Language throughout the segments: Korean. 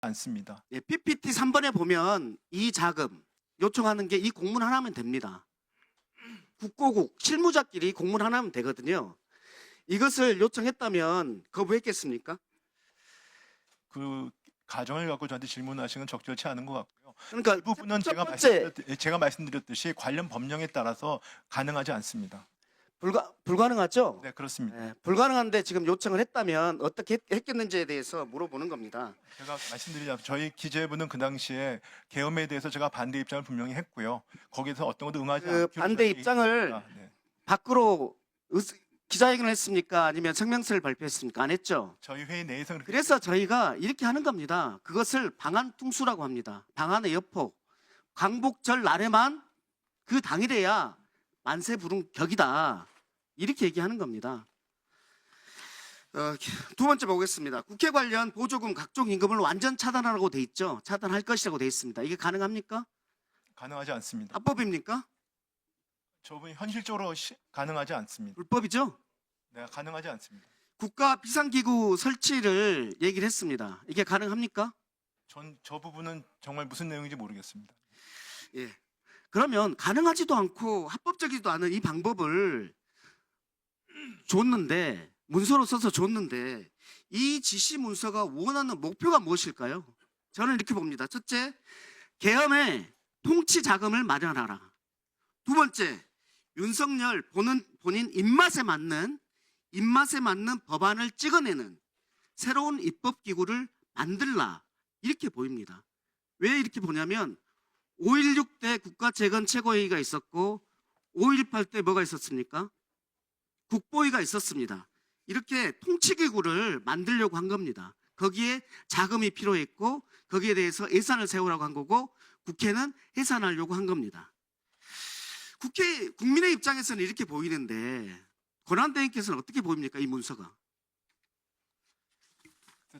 않습니다. 예, PPT 3번에 보면 이 자금 요청하는 게 이 공문 하나면 됩니다. 국고국 실무자끼리 공문 하나면 되거든요. 이것을 요청했다면 거부했겠습니까? 그 가정을 갖고 저한테 질문하시는 건 적절치 않은 것 같고요. 그러니까 이 부분은 첫 제가 번째 말씀드렸듯이 관련 법령에 따라서 가능하지 않습니다. 불가능하죠? 네, 그렇습니다. 예, 불가능한데 지금 요청을 했다면 어떻게 했겠는지에 대해서 물어보는 겁니다. 제가 말씀드리자면 저희 기재부는 그 당시에 계엄에 대해서 제가 반대 입장을 분명히 했고요. 거기서 어떤 것도 응하지 그 않기로 반대 저희- 입장을 네. 밖으로 기자회견을 했습니까? 아니면 성명서를 발표했습니까? 안 했죠? 저희 회의 내에서 그렇게 그래서 저희가 이렇게 하는 겁니다. 그것을 방한퉁수라고 합니다. 방한의 여포. 광복절 날에만 그 당일에야 만세부릉격이다. 이렇게 얘기하는 겁니다. 두 번째 보겠습니다. 국회 관련 보조금 각종 임금을 완전 차단하라고 돼 있죠. 차단할 것이라고 돼 있습니다. 이게 가능합니까? 가능하지 않습니다. 합법입니까? 저분이 현실적으로 가능하지 않습니다. 불법이죠. 네, 가능하지 않습니다. 국가 비상기구 설치를 얘기를 했습니다. 이게 가능합니까? 저 부분은 정말 무슨 내용인지 모르겠습니다. 예. 그러면 가능하지도 않고 합법적이지도 않은 이 방법을 줬는데 문서로 써서 줬는데 이 지시 문서가 원하는 목표가 무엇일까요? 저는 이렇게 봅니다. 첫째, 계엄의 통치 자금을 마련하라. 두 번째, 윤석열 본인 입맛에 맞는 법안을 찍어내는 새로운 입법기구를 만들라. 이렇게 보입니다. 왜 이렇게 보냐면 5.16 때 국가재건 최고회의가 있었고 5.18 때 뭐가 있었습니까? 국보위가 있었습니다. 이렇게 통치기구를 만들려고 한 겁니다. 거기에 자금이 필요했고 거기에 대해서 예산을 세우라고 한 거고 국회는 해산하려고 한 겁니다. 국민의 입장에서는 이렇게 보이는데 권한대행께서는 어떻게 보입니까? 이 문서가.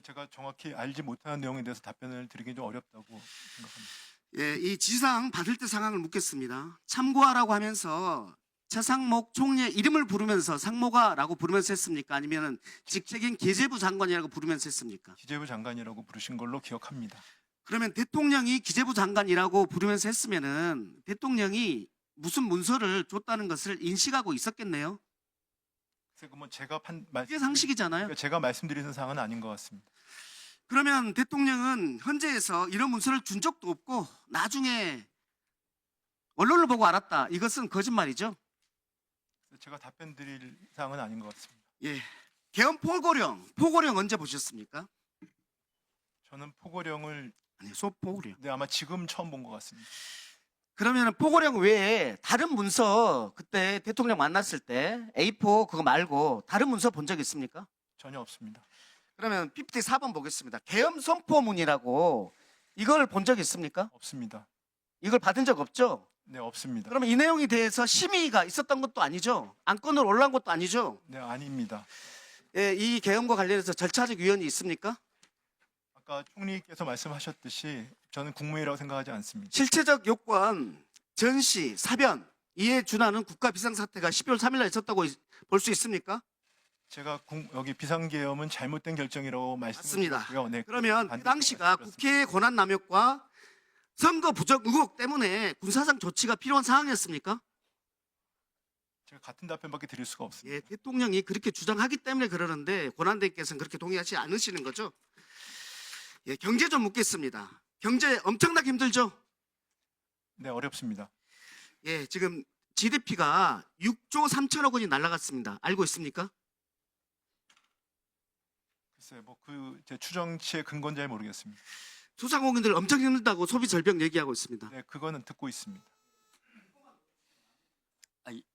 제가 정확히 알지 못하는 내용에 대해서 답변을 드리기 좀 어렵다고 생각합니다. 예, 이 지상 받을 때 상황을 묻겠습니다. 참고하라고 하면서 최상목 총리의 이름을 부르면서 상모가라고 부르면서 했습니까? 아니면 직책인 기재부 장관이라고 부르면서 했습니까? 기재부 장관이라고 부르신 걸로 기억합니다. 그러면 대통령이 기재부 장관이라고 부르면서 했으면은 대통령이 무슨 문서를 줬다는 것을 인식하고 있었겠네요. 뭐 제가 그게 상식이잖아요. 제가 말씀드리는 사항은 아닌 것 같습니다. 그러면 대통령은 현재에서 이런 문서를 준 적도 없고 나중에 언론을 보고 알았다. 이것은 거짓말이죠. 제가 답변 드릴 사항은 아닌 것 같습니다. 예. 계엄 포고령 언제 보셨습니까? 저는 포고령을 아니, 소포고령. 네, 아마 지금 처음 본 것 같습니다. 그러면 포고령 외에 다른 문서 그때 대통령 만났을 때 A4 그거 말고 다른 문서 본 적 있습니까? 전혀 없습니다. 그러면 PPT 4번 보겠습니다. 계엄 선포문이라고 이걸 본 적 있습니까? 없습니다. 이걸 받은 적 없죠? 네, 없습니다. 그러면 이 내용에 대해서 심의가 있었던 것도 아니죠? 안건으로 올라온 것도 아니죠? 네, 아닙니다. 예, 이 계엄과 관련해서 절차적 위원이 있습니까? 아까 총리께서 말씀하셨듯이 저는 국무회의라고 생각하지 않습니다. 실체적 요건, 전시, 사변 이에 준하는 국가 비상사태가 12월 3일 날 있었다고 볼 수 있습니까? 제가 여기 비상계엄은 잘못된 결정이라고 맞습니다. 말씀드렸고요. 네, 그러면 그 반드시 당시가 말씀드렸습니다. 국회의 권한 남용과 선거 부적 의혹 때문에 군사상 조치가 필요한 상황이었습니까? 제가 같은 답변밖에 드릴 수가 없습니다. 예, 대통령이 그렇게 주장하기 때문에 그러는데 권한대행께서는 그렇게 동의하지 않으시는 거죠? 예, 경제 좀 묻겠습니다. 경제 엄청나게 힘들죠? 네, 어렵습니다. 예, 지금 GDP가 6조 3천억 원이 날아갔습니다. 알고 있습니까? 글쎄요, 제 추정치의 근거는 잘 모르겠습니다. 소상공인들 엄청 힘들다고 소비 절벽 얘기하고 있습니다. 네, 그거는 듣고 있습니다.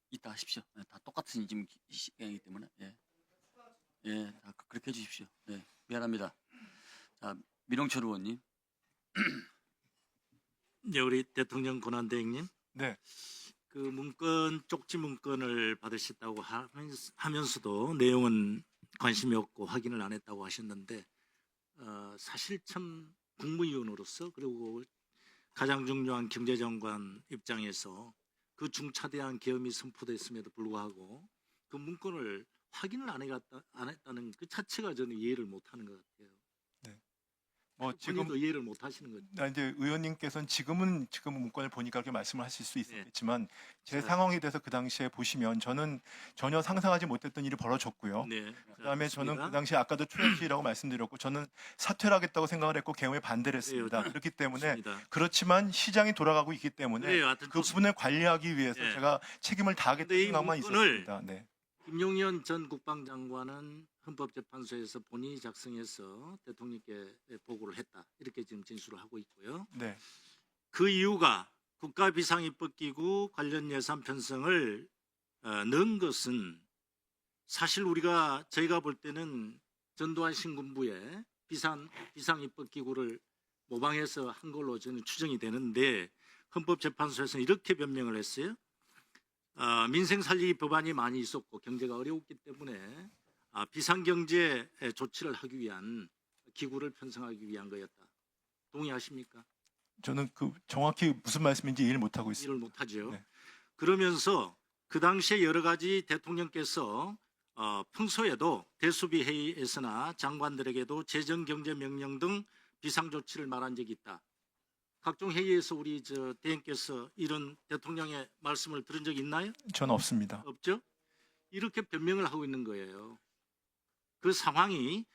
이따 하십시오. 네, 다 똑같은 지금 시간이기 때문에 다 그렇게 해주십시오. 네, 미안합니다. 자, 민홍철 의원님. 네, 우리 대통령 권한대행님, 네, 그 문건 쪽지 문건을 받으셨다고 하면서도 내용은 관심이 없고 확인을 안 했다고 하셨는데 사실 참 국무위원으로서 그리고 가장 중요한 경제장관 입장에서 그 중차대한 계엄이 선포됐음에도 불구하고 그 문건을 확인을 안 했다는 그 자체가 저는 이해를 못하는 것 같아요. 뭐 지금 본인도 이해를 못 하시는 거죠. 이제 의원님께서는 지금 문건을 보니까 그렇게 말씀을 하실 수 있겠지만 제 자. 상황에 대해서 그 당시에 보시면 저는 전혀 상상하지 못했던 일이 벌어졌고요. 네. 그다음에 저는 좋습니다. 그 당시에 아까도 초연시라고 말씀드렸고 저는 사퇴를 하겠다고 생각을 했고 개헌에 반대를 했습니다. 그래요. 그렇기 때문에 좋습니다. 그렇지만 시장이 돌아가고 있기 때문에 그래요. 하여튼 그 부분을 관리하기 위해서 예. 제가 책임을 다하겠다는 근데 이 생각만 문건을 있었습니다. 네. 김용현 전 국방장관은 헌법재판소에서 본인이 작성해서 대통령께 보고를 했다. 이렇게 지금 진술을 하고 있고요. 네. 그 이유가 국가비상입법기구 관련 예산 편성을 넣은 것은 사실 저희가 볼 때는 전두환 신군부의 비상입법기구를 모방해서 한 걸로 저는 추정이 되는데 헌법재판소에서는 이렇게 변명을 했어요. 민생 살리기 법안이 많이 있었고 경제가 어려웠기 때문에 비상경제 조치를 하기 위한 기구를 편성하기 위한 거였다. 동의하십니까? 저는 그 정확히 무슨 말씀인지 이해를 못하고 있습니다. 이해를 못하죠. 네. 그러면서 그 당시에 여러 가지 대통령께서 평소에도 대수비 회의에서나 장관들에게도 재정경제명령 등 비상조치를 말한 적이 있다. 각종 회의에서 우리 대행께서 이런 대통령의 말씀을 들은 적 있나요? 저는 없습니다. 없죠? 이렇게 변명을 하고 있는 거예요. 그 상황이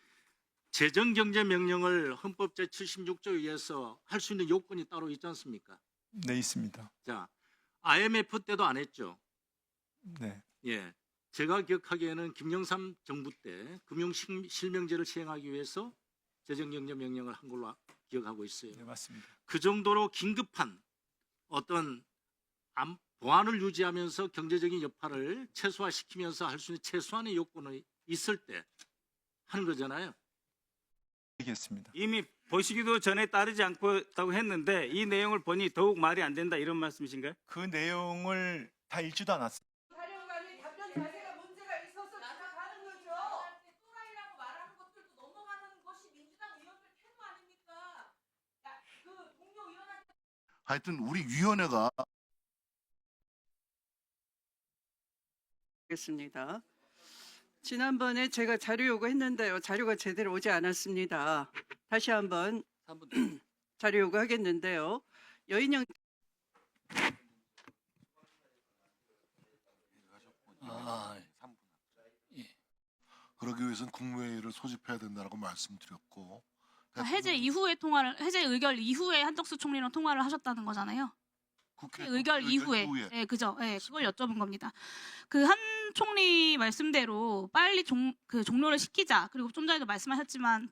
재정경제명령을 헌법 제76조에 의해서 할 수 있는 요건이 따로 있지 않습니까? 네, 있습니다. 자, IMF 때도 안 했죠. 네. 예, 제가 기억하기에는 김영삼 정부 때 금융실명제를 시행하기 위해서 재정경제명령을 한 걸로 기억하고 있어요. 네, 맞습니다. 그 정도로 긴급한 어떤 보안을 유지하면서 경제적인 여파를 최소화시키면서 할 수 있는 최소한의 요건이 있을 때 하는 거잖아요. 알겠습니다. 이미 보시기도 전에 따르지 않고 있다고 했는데 이 내용을 보니 더욱 말이 안 된다 이런 말씀이신가요? 그 내용을 다 읽지도 않았습니다. 사령관이 답변 자세가 문제가 있어서 지적하는 거죠. 또라이라고 말하는 것들도 넘어가는 것이 민주당 의원들 태도 아닙니까? 그 동료 의원한테 하여튼 우리 위원회가 겠습니다. 지난번에 제가 자료 요구했는데요. 자료가 제대로 오지 않았습니다. 다시 한번 3분 자료 요구하겠는데요. 여인영 그러기 위해서는 국무회의를 소집해야 된다고 말씀드렸고 해제 이후에 해제 의결 이후에 한덕수 총리랑 통화를 하셨다는 거잖아요. 국회 의결 이후에. 네, 그죠. 네, 그걸 여쭤본 겁니다. 그 한 총리 말씀대로 빨리 종료를 시키자. 그리고 좀 전에도 말씀하셨지만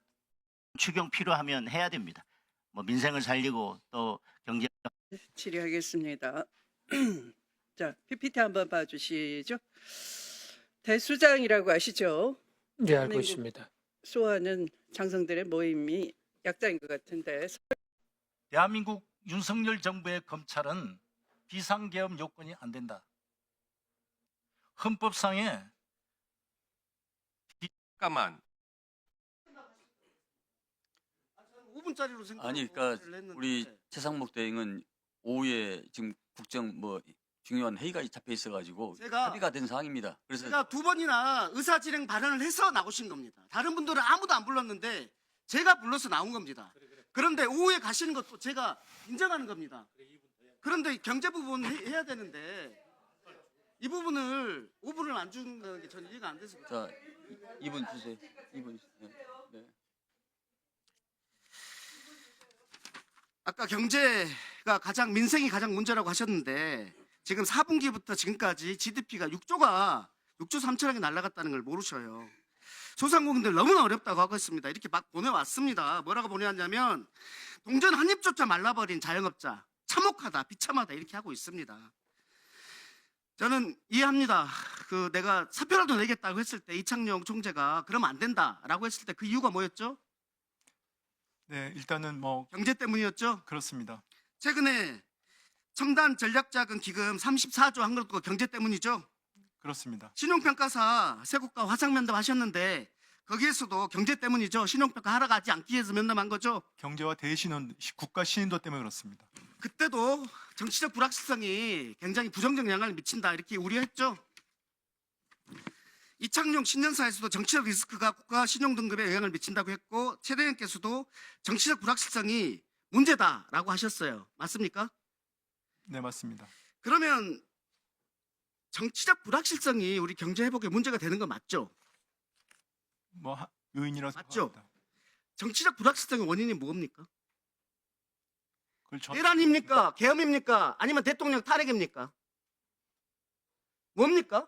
추경 필요하면 해야 됩니다. 뭐 민생을 살리고 또 경제 질의하겠습니다. 자, PPT 한번 봐주시죠. 대수장이라고 아시죠? 네, 알고 대한민국 있습니다. 수호하는 장성들의 모임이 약자인 것 같은데 대한민국 윤석열 정부의 검찰은 비상계엄 요건이 안 된다. 헌법상에 5분짜리로 생각. 아니 그러니까 우리 최상목 대행은 오후에 지금 국정 중요한 회의가 잡혀 있어가지고 제가- 합의가 된 사항입니다. 그래서 제가 두 번이나 의사진행 발언을 해서 나오신 겁니다. 다른 분들은 아무도 안 불렀는데 제가 불러서 나온 겁니다. 그런데 오후에 가시는 것도 제가 인정하는 겁니다. 그런데 경제 부분 해야 되는데 이 부분을 5분을 안 주는 게 저는 이해가 안 돼서. 자 2분 주세요. 2분. 네. 아까 경제가 민생이 가장 문제라고 하셨는데 지금 4분기부터 지금까지 GDP가 6조 3천억이 날아갔다는 걸 모르셔요. 소상공인들 너무나 어렵다고 하고 있습니다. 이렇게 막 보내왔습니다. 뭐라고 보내왔냐면 동전 한 입조차 말라버린 자영업자 참혹하다, 비참하다 이렇게 하고 있습니다. 저는 이해합니다. 내가 사표라도 내겠다고 했을 때 이창용 총재가 그러면 안 된다라고 했을 때 그 이유가 뭐였죠? 네, 일단은 경제 때문이었죠. 그렇습니다. 최근에 첨단 전략자금 기금 34조 한 것도 경제 때문이죠. 그렇습니다. 신용평가사 세국가 화상면담 하셨는데 거기에서도 경제 때문이죠. 신용평가 하러 가지 않기 위해서 면담한 거죠. 경제와 대신은 국가 신인도 때문에 그렇습니다. 그때도 정치적 불확실성이 굉장히 부정적 영향을 미친다 이렇게 우려했죠. 이창용 신년사에서도 정치적 리스크가 국가 신용 등급에 영향을 미친다고 했고 최대행께서도 정치적 불확실성이 문제다라고 하셨어요. 맞습니까? 네, 맞습니다. 그러면 정치적 불확실성이 우리 경제 회복에 문제가 되는 건 맞죠? 뭐 요인이라서 맞죠? 합니다. 정치적 불확실성의 원인이 뭡니까? 그걸 전- 내란입니까? 계엄입니까? 아니면 대통령 탄핵입니까? 뭡니까?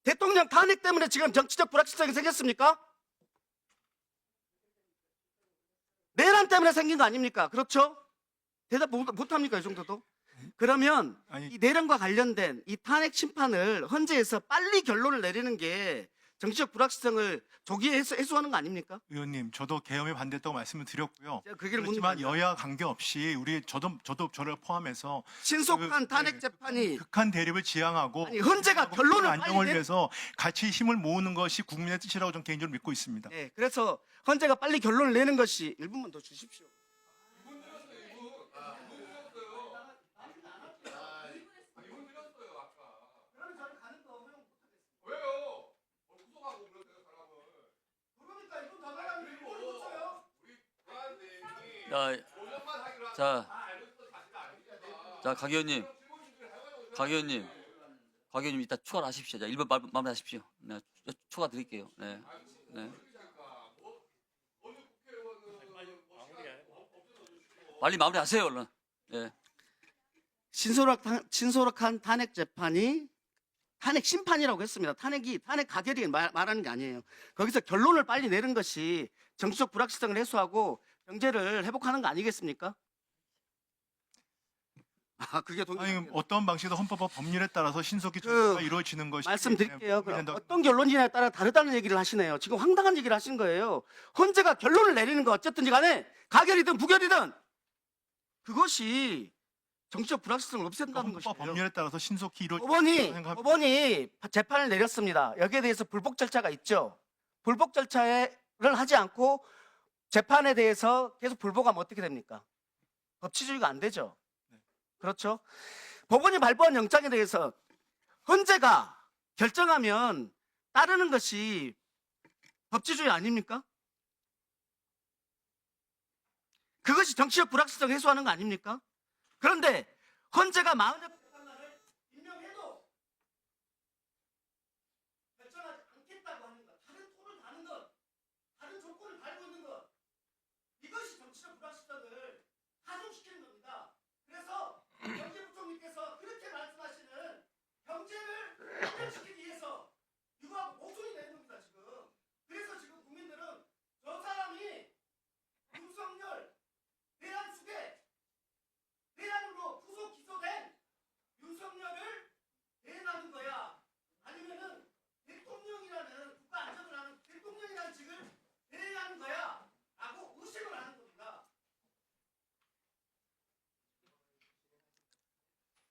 대통령 탄핵 때문에 지금 정치적 불확실성이 생겼습니까? 내란 때문에 생긴 거 아닙니까? 그렇죠? 대답 못합니까? 이 정도도? 그러면 아니, 이 내란과 관련된 이 탄핵 심판을 헌재에서 빨리 결론을 내리는 게 정치적 불확실성을 조기에 해소하는 거 아닙니까? 의원님, 저도 계엄에 반대했다고 말씀을 드렸고요. 제가 그 얘기를 묻는 그렇지만 겁니다. 여야 관계없이 우리 저도 저를 포함해서 신속한 그, 탄핵 네, 재판이 극한 대립을 지향하고 아니, 헌재가 결론을 안정을 빨리 내- 위해서 같이 힘을 모으는 것이 국민의 뜻이라고 저는 개인적으로 믿고 있습니다. 네, 그래서 헌재가 빨리 결론을 내는 것이 1분만 더 주십시오. 자, 각 의원님, 이따 추가를 하십시오. 자, 1번 마무리하십시오. 네, 추가 드릴게요. 네, 네. 빨리 마무리하세요, 얼른. 네. 신속한 탄핵 재판이 탄핵 심판이라고 했습니다. 탄핵 가결이 말하는 게 아니에요. 거기서 결론을 빨리 내는 것이 정치적 불확실성을 해소하고 경제를 회복하는 거 아니겠습니까? 그게 아니, 동의합니다. 어떤 방식으로 헌법과 법률에 따라서 신속히 그 조사가 이루어지는 것이 말씀드릴게요. 국민의 어떤 결론이냐에 따라 다르다는 얘기를 하시네요. 지금 황당한 얘기를 하신 거예요. 헌재가 결론을 내리는 거 어쨌든지 간에 가결이든 부결이든 그것이 정치적 불확실성을 없앤다는 헌법과 것이에요. 법률에 따라서 신속히 이루어지는 법원이 재판을 내렸습니다. 여기에 대해서 불복 절차가 있죠. 불복 절차를 하지 않고 재판에 대해서 계속 불복하면 어떻게 됩니까? 법치주의가 안 되죠. 그렇죠? 법원이 발부한 영장에 대해서 헌재가 결정하면 따르는 것이 법치주의 아닙니까? 그것이 정치적 불확실성 해소하는 거 아닙니까? 그런데 헌재가 40여 판단을 임명해도 결정하지 않겠다고 하는 것, 다른 톤을 다는 것, 다른 조건을 달고 있는 것, 이것이 정치적 불확실성을 가중시키는 겁니다. 그래서 경제부총리께서 그렇게 말씀하시는 경제를 발전시키기 위해서 이거하고 목소리 내는 겁니다, 지금. 그래서 지금 국민들은 저 사람이 윤석열 내란 수배 내란으로 구속 기소된 윤석열을 대행하는 거야? 아니면은 대통령이라는 국가 안전을 하는 대통령이라는 직을 대행하는 거야? 라고 의심을 하는 겁니다.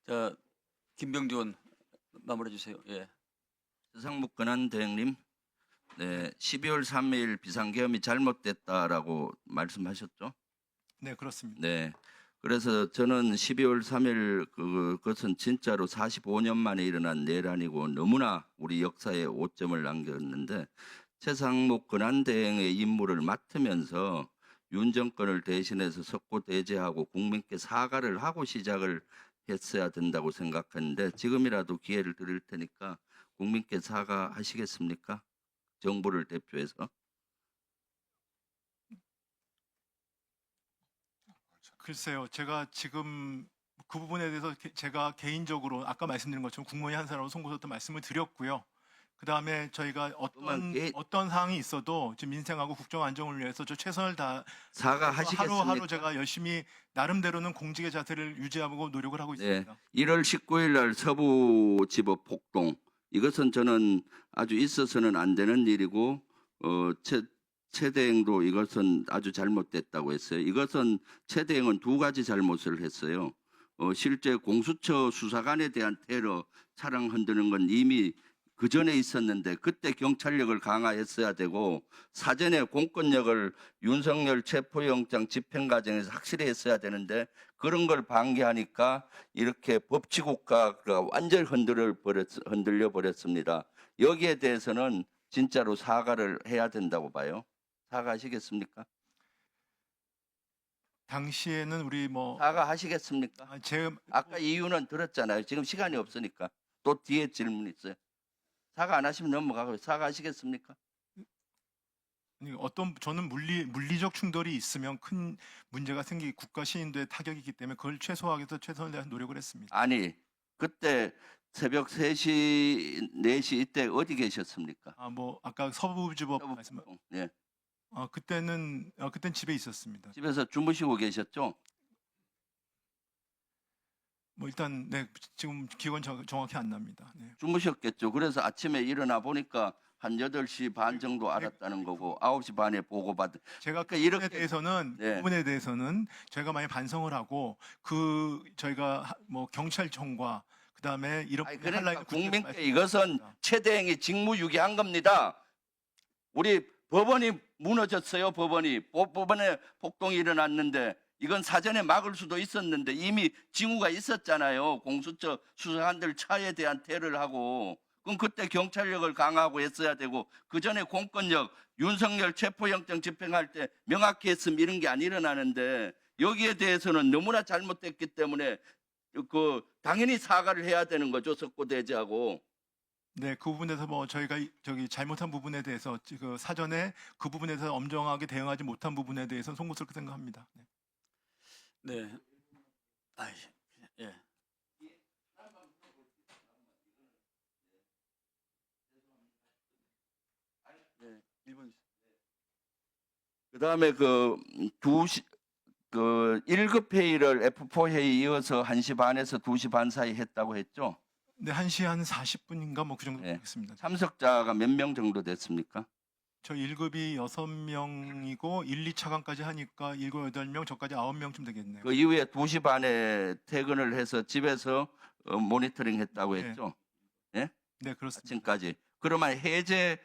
자, 김병주 의원 마무리해 주세요. 예. 최상목 권한대행님, 네, 12월 3일 비상계엄이 잘못됐다라고 말씀하셨죠? 네, 그렇습니다. 네. 그래서 저는 12월 3일 그것은 진짜로 45년 만에 일어난 내란이고 너무나 우리 역사에 오점을 남겼는데 최상목 권한대행의 임무를 맡으면서 윤 정권을 대신해서 석고대죄하고 국민께 사과를 하고 시작을 했어야 된다고 생각하는데 지금이라도 기회를 드릴 테니까 국민께 사과하시겠습니까? 정부를 대표해서. 글쎄요, 제가 지금 그 부분에 대해서 제가 개인적으로 아까 말씀드린 것처럼 국무회의 한 사람으로 송구서도 말씀을 드렸고요. 그 다음에 저희가 어떤 사항이 있어도 지금 민생하고 국정 안정을 위해서 저 최선을 다 사과하시겠습니까? 하루하루 제가 열심히 나름대로는 공직의 자세를 유지하고 노력을 하고 네. 있습니다. 1월 19일 날 서부지법 폭동 이것은 저는 아주 있어서는 안 되는 일이고 최대행도 이것은 아주 잘못됐다고 했어요. 이것은 최대행은 두 가지 잘못을 했어요. 실제 공수처 수사관에 대한 테러 차량 흔드는 건 이미 그 전에 있었는데 그때 경찰력을 강화했어야 되고 사전에 공권력을 윤석열 체포영장 집행 과정에서 확실히 했어야 되는데 그런 걸 방기하니까 이렇게 법치국가가 완전히 흔들려 버렸습니다. 여기에 대해서는 진짜로 사과를 해야 된다고 봐요. 사과하시겠습니까? 당시에는 우리 뭐 사과하시겠습니까? 제 아까 이유는 들었잖아요. 지금 시간이 없으니까 또 뒤에 질문 있어요. 사과 안 하시면 넘어가고 사과하시겠습니까? 어떤 저는 물리적 충돌이 있으면 큰 문제가 생기기 국가 신인도의 타격이기 때문에 그걸 최소화하기 위해서 최선을 다해 노력을 했습니다. 아니 그때 새벽 3시, 4시 이때 어디 계셨습니까? 뭐 아까 서부지법 말씀 예. 그때는 집에 있었습니다. 집에서 주무시고 계셨죠? 뭐 일단 네 지금 기억은 정확히 안 납니다. 네. 주무셨겠죠. 그래서 아침에 일어나 보니까 한 8시 반 정도 알았다는 거고 9시 반에 보고받은. 제가 그 그러니까 부분에 이렇게- 대해서는 네. 그 부분에 대해서는 저희가 많이 반성을 하고 저희가 뭐 경찰청과 그다음에 이런 아니, 부분에 그러니까 하려고 국민께 말씀드렸습니다. 이것은 최대행이 직무유기한 겁니다. 우리 법원이 무너졌어요. 법원에 폭동이 일어났는데 이건 사전에 막을 수도 있었는데 이미 징후가 있었잖아요. 공수처 수사관들 차에 대한 테러를 하고 그럼 그때 경찰력을 강화하고 했어야 되고 그 전에 공권력 윤석열 체포영장 집행할 때 명확히 했으면 이런 게 안 일어나는데 여기에 대해서는 너무나 잘못됐기 때문에 당연히 사과를 해야 되는 거죠. 석고대죄하고. 네, 그 부분에서 뭐 저희가 저기 잘못한 부분에 대해서 그 사전에 그 부분에 대해서 엄정하게 대응하지 못한 부분에 대해서는 송구스럽게 생각합니다. 네. 네. 예. 네, 1분. 그다음에 그 1급 회의를 F4 회의 이어서 1시 반에서 2시 반 사이 했다고 했죠? 네, 1시 한 40분인가 뭐 그 정도 네. 되겠습니다. 참석자가 몇 명 정도 됐습니까? 저 1급이 6명이고 1, 2차관까지 하니까 7, 8명, 저까지 9명쯤 되겠네요. 그 이후에 2시 반에 퇴근을 해서 집에서 모니터링 했다고 네. 했죠? 네, 그렇습니다. 아침까지. 그러면 해제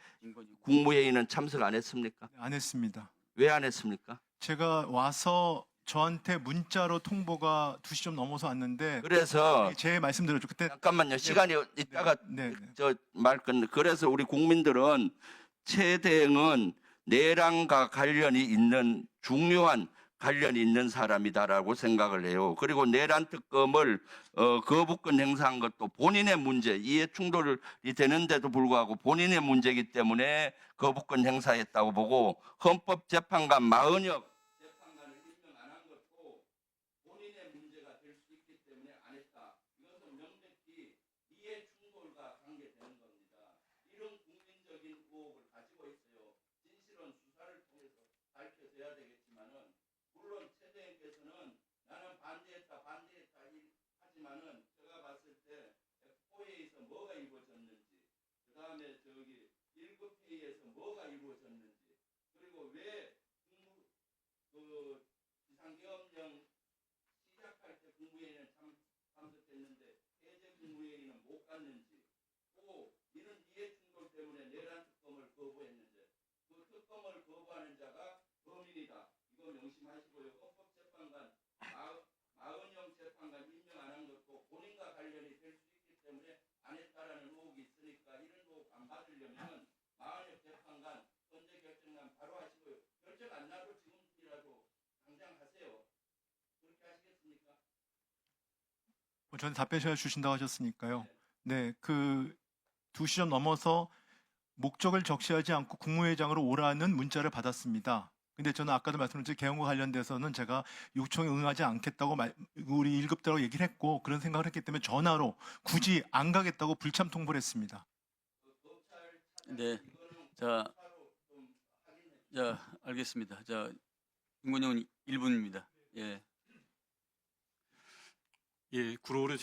국무회의는 참석 안 했습니까? 안 했습니다. 왜 안 했습니까? 제가 와서 저한테 문자로 통보가 2시 좀 넘어서 왔는데 그래서 제 말씀드렸죠. 그때 잠깐만요. 시간이 있다가 네, 네. 저 말 끝내. 그래서 우리 국민들은 최대행은 내란과 관련이 있는 중요한 관련이 있는 사람이다라고 생각을 해요. 그리고 내란 특검을 거부권 행사한 것도 본인의 문제, 이해 충돌이 되는데도 불구하고 본인의 문제이기 때문에 거부권 행사했다고 보고 헌법재판관 마은혁 재판관을 임명 안 한 것도 본인의 문제가 될 수 있기 때문에 안 했다. 이것은 명백히 이해 충돌과 관계되는 겁니다. 이런 국민적인 의혹을 가지고 있어요. 진실은 수사를 통해서 밝혀져야 되겠지만은 물론 최대행께서는 나는 반대했다 하지만은 제가 봤을 때 F4회의에서 뭐가 이루어졌는지 그 다음에 저기 1급 회의에서 뭐가 이루어졌는지 그리고 왜 비상계엄령 시작할 때 국무회의는 참석했는데 해제 국무회의는 못 갔는지 또 이런 이해 충돌 때문에 내란 특검을 거부했는데 그 특검을 거부하는 자가 범인이다. 이거 명심하시고요. 헌법재판관 마은영 재판관 임명 안 한 것도 본인과 관련이 될 수 있기 때문에 안 했다라는 의혹이 있으니까 이런 의혹 안 받으려면 마은영 재판관 헌재 결정난 바로 하시고요. 결정 안 나도 지금이라도 당장 하세요. 그렇게 하시겠습니까? 저한테 답변 주신다고 하셨으니까요. 네, 그 2시 좀 넘어서 목적을 적시하지 않고 국무회의장으로 오라는 문자를 받았습니다. 근데 저는 아까도 말씀드렸듯이 개헌과 관련돼서는 제가 요청에 응하지 않겠다고 우리 1급대로 얘기를 했고 그런 생각을 했기 때문에 전화로 굳이 안 가겠다고 불참 통보를 했습니다. 네. 자, 알겠습니다. 자, 윤건영은 1분입니다. 예. 예, 구로울의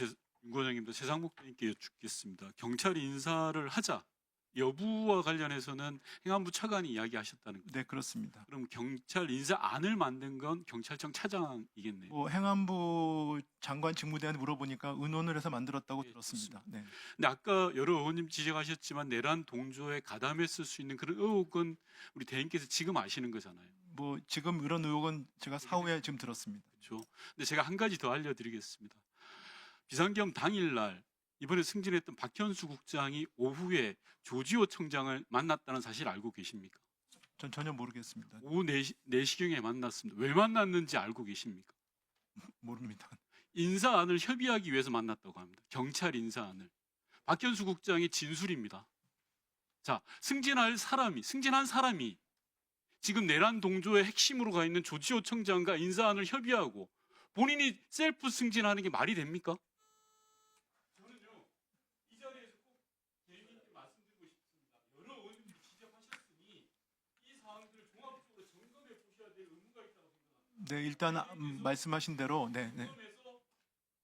윤건영입니다. 최상목 대행께 여쭙겠습니다. 경찰 인사를 하자 여부와 관련해서는 행안부 차관이 이야기하셨다는 거죠. 네, 그렇습니다. 그럼 경찰 인사안을 만든 건 경찰청 차장이겠네요. 뭐 행안부 장관 직무대행 물어보니까 의논을 해서 만들었다고 네, 들었습니다. 네. 근데 아까 여러 의원님 지적하셨지만 내란 동조에 가담했을 수 있는 그런 의혹은 우리 대행께서 지금 아시는 거잖아요. 뭐 지금 이런 의혹은 제가 사후에 지금 들었습니다. 그렇죠. 근데 제가 한 가지 더 알려드리겠습니다. 비상계엄 당일날 이번에 승진했던 박현수 국장이 오후에 조지호 청장을 만났다는 사실 알고 계십니까? 전 전혀 모르겠습니다. 오후 4시경에 만났습니다. 왜 만났는지 알고 계십니까? 모릅니다. 인사안을 협의하기 위해서 만났다고 합니다. 경찰 인사안을. 박현수 국장의 진술입니다. 자, 승진한 사람이 지금 내란 동조의 핵심으로 가 있는 조지호 청장과 인사안을 협의하고 본인이 셀프 승진하는 게 말이 됩니까? 저는요, 이 자리에서 꼭 대행님께 말씀드리고 싶습니다. 여러 의원님들이 지적하셨으니 이 사항들을 종합적으로 점검해 보셔야 될 의무가 있다고 생각합니다. 네, 일단 말씀하신 대로 네. 점검해서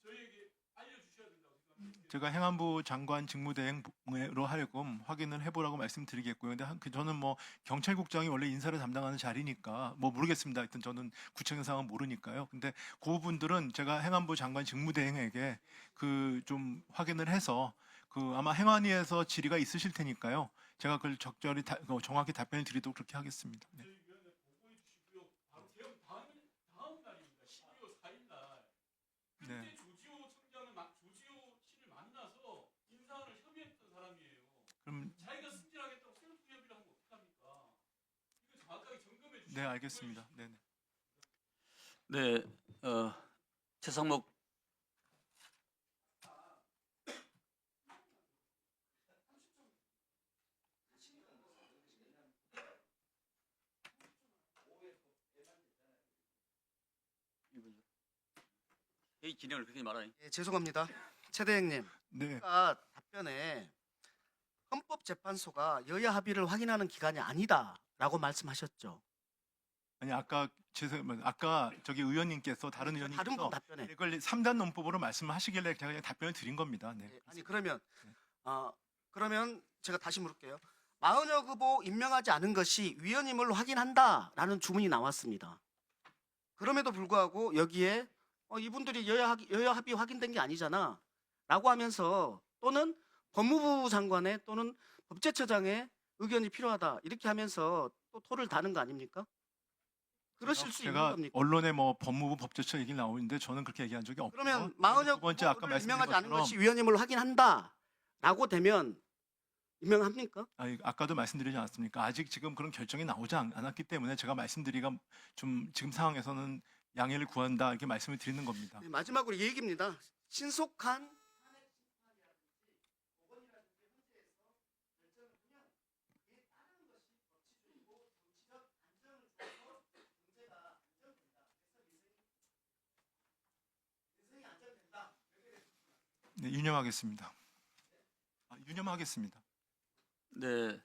저희에게 알려주셔야 된다고 생각합니다. 제가 행안부 장관 직무대행으로 하여금 확인을 해보라고 말씀드리겠고요. 근데 저는 뭐 경찰국장이 원래 인사를 담당하는 자리니까 뭐 모르겠습니다. 하여튼 저는 구체적인 상황은 모르니까요. 근데 그 부분들은 제가 행안부 장관 직무대행에게 그 좀 확인을 해서 그 아마 행안위에서 질의가 있으실 테니까요. 제가 그걸 적절히 정확히 답변을 드리도록 그렇게 하겠습니다. 네. 저희 위원회 보고해 주시고요. 바로 계엄 다음 날입니다. 12월 4일 날. 그때 네. 조지호 씨를 만나서 인사안을 협의했던 사람이에요. 그럼 자기가 승진하겠다고 셀프 협의를 하면 어떡합니까? 이거 정확하게 점검해 주시고. 네, 알겠습니다. 네. 네, 최상목 회의 진행을 그렇게 말하니? 예, 죄송합니다. 최 대행님, 네. 아까 답변에 헌법재판소가 여야 합의를 확인하는 기관이 아니다라고 말씀하셨죠. 아니 아까 저기 의원님께서 다른 다른 의원님께서 분 답변에. 이걸 3단 논법으로 말씀하시길래 제가 그냥 답변을 드린 겁니다. 네. 아니 그러면 네. 그러면 제가 다시 물을게요. 마은혁 후보 임명하지 않은 것이 위헌임을 확인한다라는 주문이 나왔습니다. 그럼에도 불구하고 여기에 이분들이 여야 합의 확인된 게 아니잖아라고 하면서 또는 법무부 장관의 또는 법제처장의 의견이 필요하다 이렇게 하면서 또 토를 다는 거 아닙니까? 그러실 수 있는 제가 겁니까? 언론에 뭐 법무부 법제처 얘기 나오는데 저는 그렇게 얘기한 적이 없고요. 그러면 마은혁 두 번째 아까 후보를 말씀드린 임명하지 않은 것처럼 것이 위헌임을 확인한다라고 되면 임명합니까? 아까도 말씀드리지 않았습니까? 아직 지금 그런 결정이 나오지 않았기 때문에 제가 말씀드리기가 좀 지금 상황에서는 양해를 구한다 이렇게 말씀을 드리는 겁니다. 네, 마지막으로 이 얘기입니다. 신속한 네, 유념하겠습니다. 유념하겠습니다. 네,